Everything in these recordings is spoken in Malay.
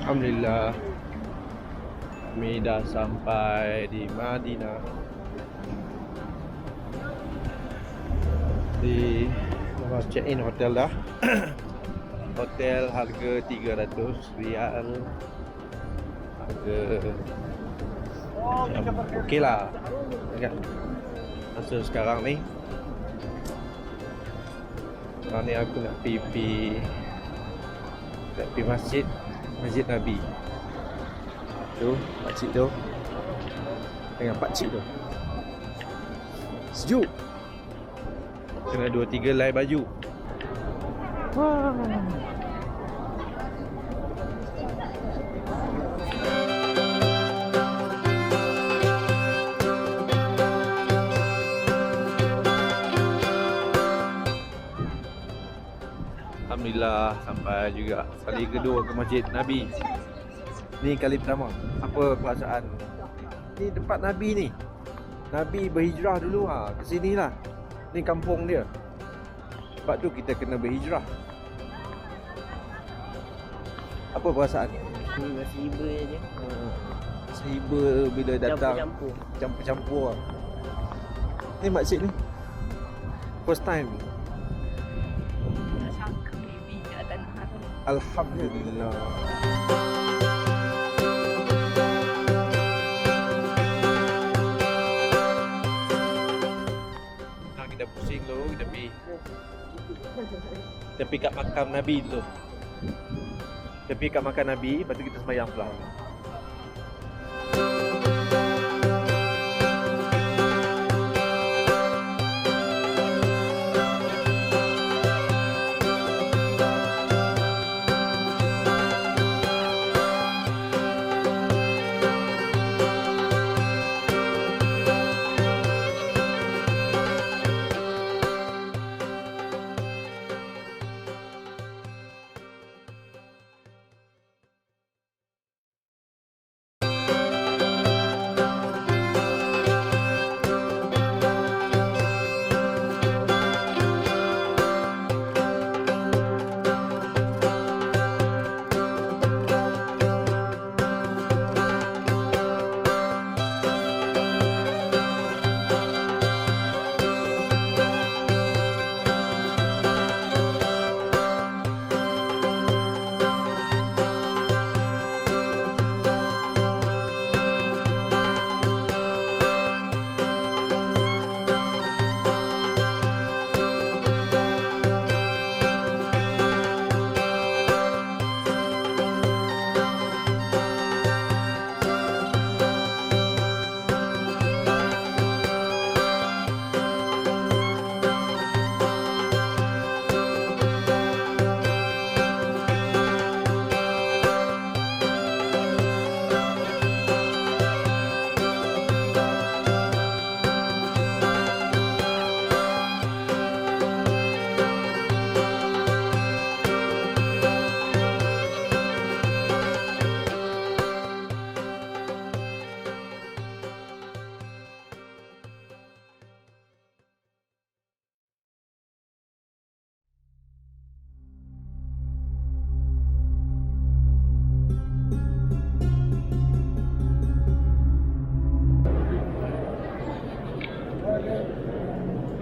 Alhamdulillah, kami dah sampai di Madinah. Di check-in hotel dah. Hotel harga 300 rial. Harga okey lah kan? Masa sekarang ni aku nak pergi Masjid Nabi tu, pakcik tu dengan pakcik tu sejuk, kena 2-3 lai baju. Wah. Alhamdulillah sampai juga kali kedua ke Masjid Nabi. Ni kali pertama. Apa perasaan? Ni tempat Nabi ni. Nabi berhijrah dulu ke sini lah. Ni kampung dia. Sebab tu kita kena berhijrah. Apa perasaan? Ni masih iba je. Seiba bila datang campur-campur. Ni masjid ni first time. Alhamdulillah. Nah, kita pusing dulu, kita pergi kat makam Nabi dulu. Kita pergi kat makam Nabi, lepas tu kita sembahyang pula.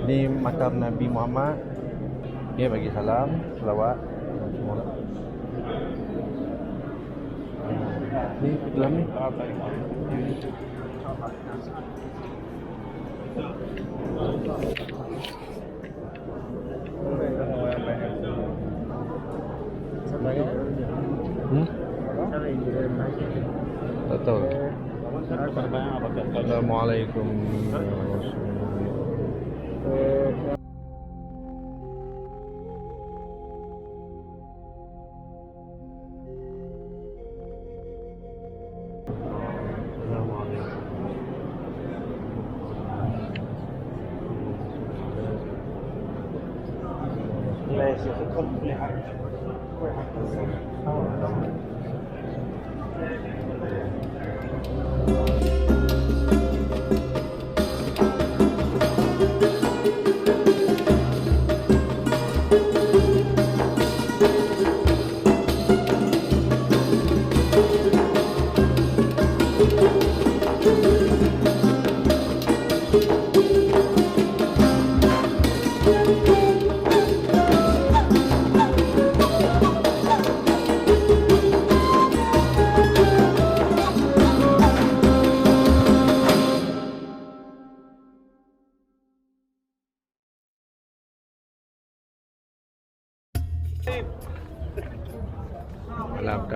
Ni makam Nabi Muhammad. Dia bagi salam, selawat semua. Ni dalam ni. Tak tahu. Assalamualaikum.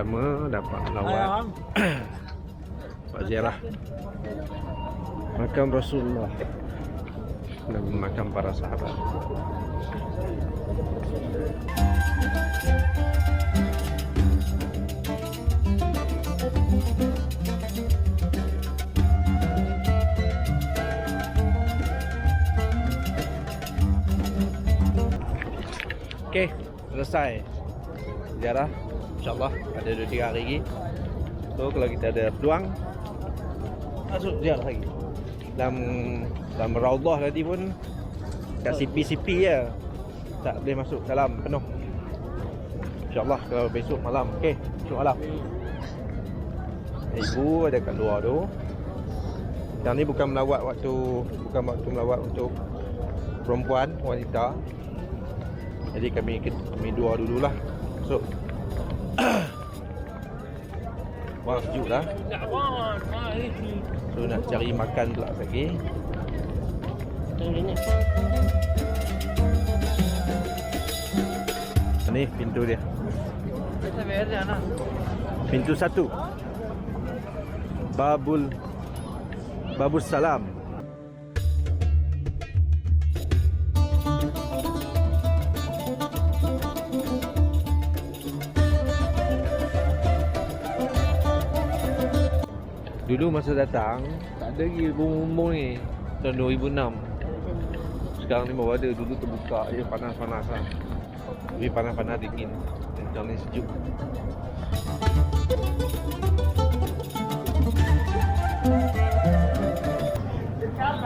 pertama dapat lawat Pak ziarah makam Rasulullah dan makam para sahabat. Okey, selesai ziarah. InsyaAllah ada 2-3 hari lagi. So kalau kita ada peluang, masuk ziarah lagi. Dalam raudhah tadi pun kat sipi-sipi je, tak boleh masuk dalam penuh. InsyaAllah kalau besok malam. Okey, besok malam ibu ada kat luar tu. Yang ni bukan waktu melawat untuk perempuan, wanita. Jadi kami dua dululah. So wah, sejuk lah. So nak cari makan pula lagi. Ni pintu dia. Pintu 1. Babus Salam. Dulu masa datang tak ada lagi bumbung ni. Tahun 2006. Sekarang ni baru ada. Dulu terbuka je, panas-panas lah. Tapi panas-panas dingin. Sekarang ni sejuk.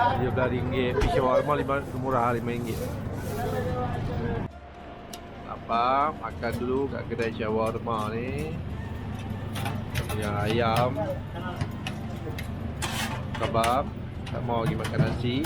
RM15. Fish shawarma murah, RM5. Apa? Makan dulu kat kedai shawarma ni. Yang ayam, kebab, tak mau lagi makan nasi.